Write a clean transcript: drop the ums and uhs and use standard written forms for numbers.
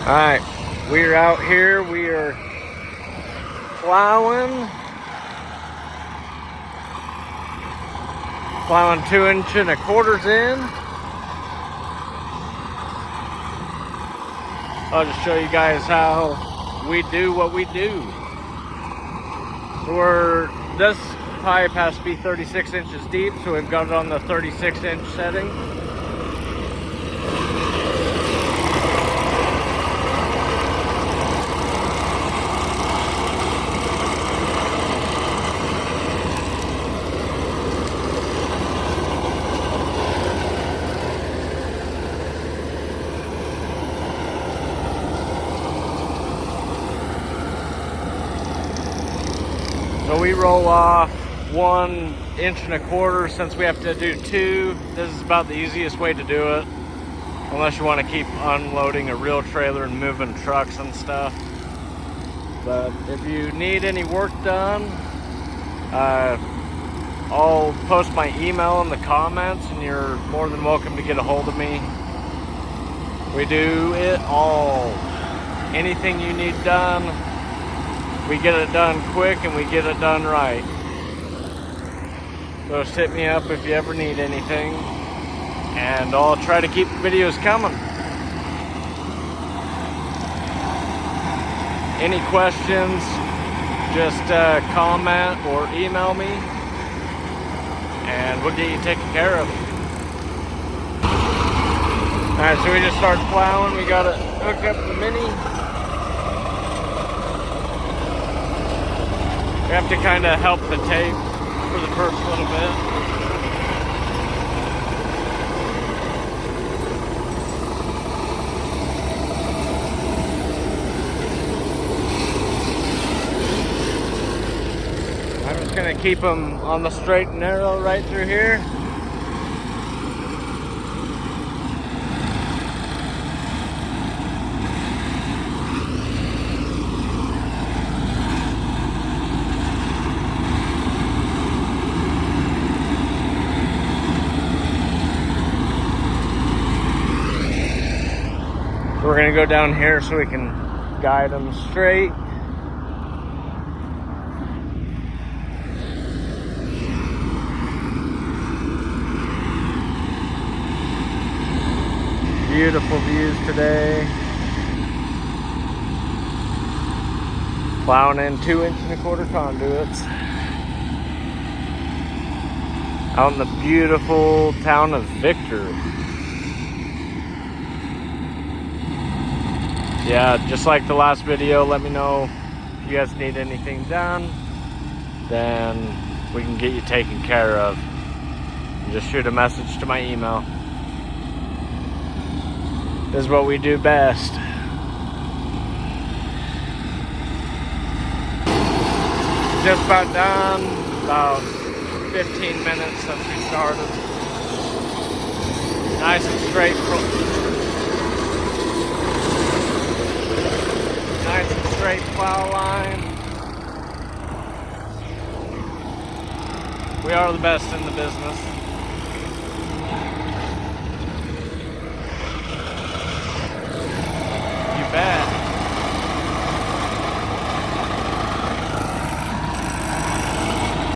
Alright, we're out here, we are plowing 2 1/4 in. I'll just show you guys how we do what we do. This pipe has to be 36 inches deep, so we've got it on the 36-inch setting. So we roll off 1 1/4 inches since we have to do 2. This is about the easiest way to do it, unless you want to keep unloading a real trailer and moving trucks and stuff. But if you need any work done, I'll post my email in the comments and you're more than welcome to get a hold of me. We do it all. Anything you need done, we get it done quick and we get it done right. So just hit me up if you ever need anything, and I'll try to keep videos coming. Any questions, just comment or email me and we'll get you taken care of. Alright, so we just started plowing. We got it hooked up to the mini. We have to kind of help the tape for the first little bit. I'm just going to keep them on the straight and narrow right through here. We're going to go down here so we can guide them straight. Beautiful views today. Plowing in 2 1/4 inch conduits out in the beautiful town of Victor. Yeah, just like the last video, let me know if you guys need anything done, then we can get you taken care of. Just shoot a message to my email. This is what we do best. Just about done, about 15 minutes since we started. Nice and straight. Nice and straight plow line. We are the best in the business.